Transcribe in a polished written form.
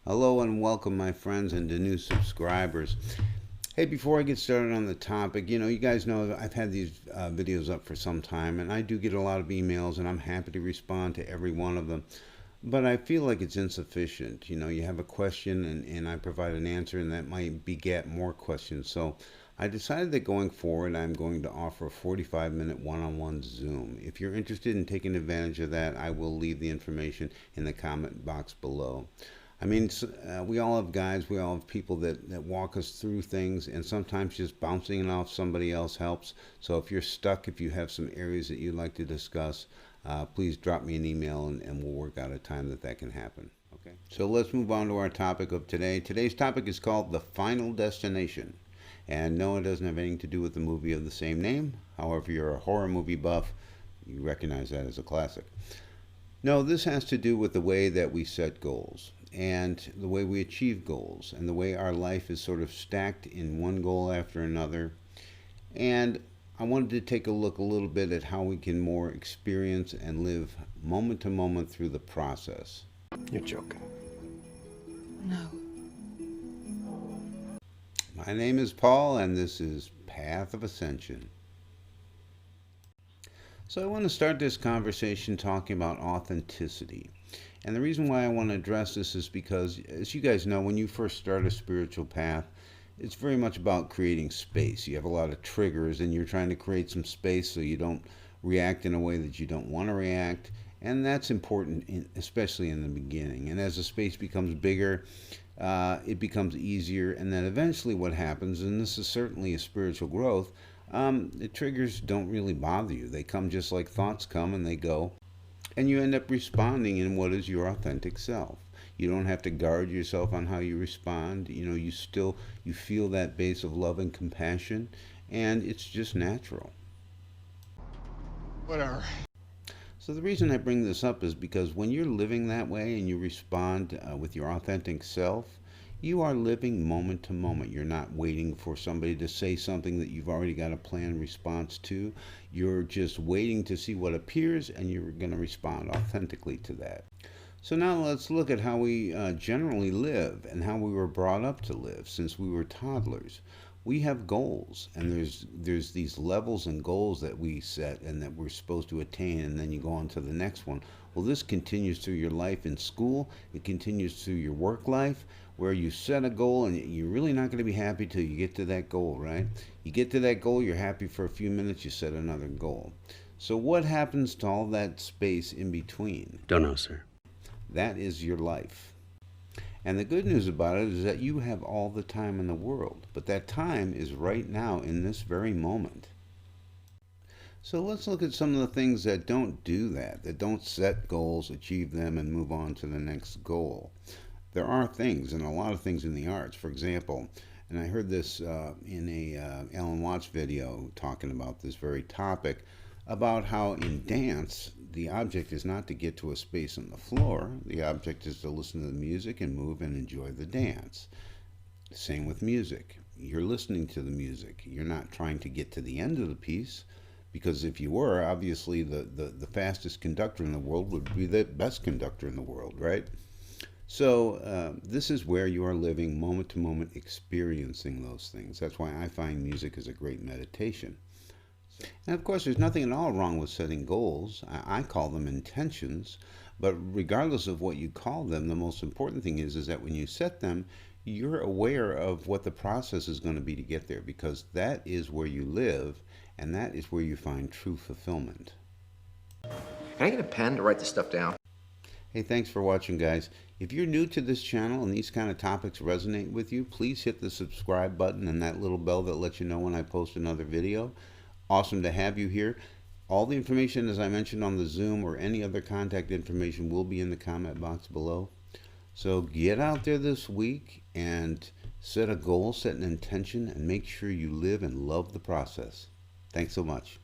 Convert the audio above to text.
Hello and welcome, my friends, and to new subscribers. Hey, before I get started on the topic, you guys know I've had these videos up for some time, and I do get a lot of emails, and I'm happy to respond to every one of them. But I feel like it's insufficient. You have a question, and I provide an answer, and that might beget more questions. So I decided that going forward, I'm going to offer a 45-minute one-on-one Zoom. If you're interested in taking advantage of that, I will leave the information in the comment box below. I mean, we all have guys, we all have people that walk us through things, and sometimes just bouncing it off somebody else helps. So if you're stuck, if you have some areas that you'd like to discuss, please drop me an email and we'll work out a time that can happen. Okay. So let's move on to our topic of today. Today's topic is called The Final Destination. And no, it doesn't have anything to do with the movie of the same name. However, if you're a horror movie buff, you recognize that as a classic. No, this has to do with the way that we set goals and the way we achieve goals and the way our life is sort of stacked in one goal after another. And I wanted to take a look a little bit at how we can more experience and live moment to moment through the process. You're joking. No. My name is Paul, and this is Path of Ascension. So I want to start this conversation talking about authenticity. And the reason why I want to address this is because, as you guys know, when you first start a spiritual path, it's very much about creating space. You have a lot of triggers, and you're trying to create some space so you don't react in a way that you don't want to react. And that's important, especially in the beginning. And as the space becomes bigger, it becomes easier. And then eventually what happens, and this is certainly a spiritual growth, the triggers don't really bother you. They come just like thoughts come and they go. And you end up responding in what is your authentic self. You don't have to guard yourself on how you respond. You feel that base of love and compassion, and it's just natural. Whatever. So the reason I bring this up is because when you're living that way and you respond with your authentic self, you are living moment to moment. You're not waiting for somebody to say something that you've already got a planned response to. You're just waiting to see what appears, and you're going to respond authentically to that. So now let's look at how we generally live and how we were brought up to live since we were toddlers. We have goals, and there's these levels and goals that we set and that we're supposed to attain, and then you go on to the next one. Well, this continues through your life in school. It continues through your work life, where you set a goal and you're really not going to be happy till you get to that goal, right? You get to that goal, you're happy for a few minutes, you set another goal. So what happens to all that space in between? Don't know, sir. That is your life. And the good news about it is that you have all the time in the world, but that time is right now in this very moment. So let's look at some of the things that don't do that don't set goals, achieve them, and move on to the next goal. There are things, and a lot of things in the arts. For example, and I heard this in a Alan Watts video talking about this very topic, about how in dance, the object is not to get to a space on the floor. The object is to listen to the music and move and enjoy the dance. Same with music. You're listening to the music. You're not trying to get to the end of the piece, because if you were, obviously the fastest conductor in the world would be the best conductor in the world, right? So this is where you are living moment to moment, experiencing those things. That's why I find music is a great meditation. And of course, there's nothing at all wrong with setting goals. I call them intentions. But regardless of what you call them, the most important thing is that when you set them, you're aware of what the process is going to be to get there, because that is where you live, and that is where you find true fulfillment. Can I get a pen to write this stuff down? Hey, thanks for watching, guys. If you're new to this channel and these kind of topics resonate with you, please hit the subscribe button and that little bell that lets you know when I post another video. Awesome to have you here. All the information, as I mentioned on the Zoom or any other contact information, will be in the comment box below. So get out there this week and set a goal, set an intention, and make sure you live and love the process. Thanks so much.